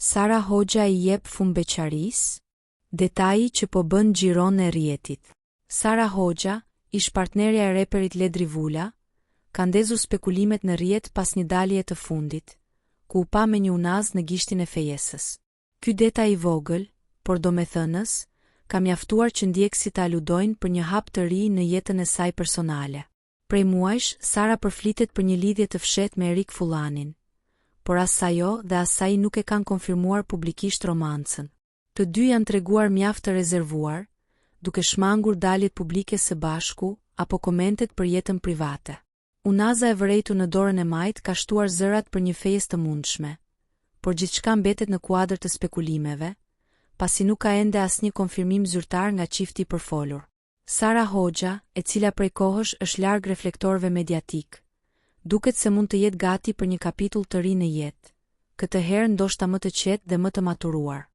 Sara Hoxha I jep fumbeqarisë? Detaji që po bën xhiron e rrjetit. Sara Hoxha, ish partnerja e reperit Ledri Vula, ka ndezur spekulimet në rrjet pas një dalje të fundit, ku u pa me një unaz në gishtin e fejesës. Ky detaj I vogël, por domethënës, ka mjaftuar që ndjekësit ta aludojnë për një hap të ri në jetën e saj personale. Prej muajsh, Sara përflitet për një lidhje të fshehtë me Erik Fullanin, por as ajo dhe as ai nuk e kanë konfirmuar publikisht romancën. Të dy janë treguar mjaft të rezervuar, duke shmangur daljet publike së bashku apo komentet për jetën private. Unaza e vërejtur në dorën e majt ka shtuar zërat për një fejes të mundshme, por gjithçka mbetet në kuadër të spekulimeve, pasi nuk ka ende asnjë konfirmim zyrtar nga çifti I përfolur. Sara Hoxha, e cila prej kohësh është larg reflektorëve mediatik, duket se mund të jetë gati për një kapitull të ri në jetë, këtë herë ndoshta më të qetë dhe më të maturuar.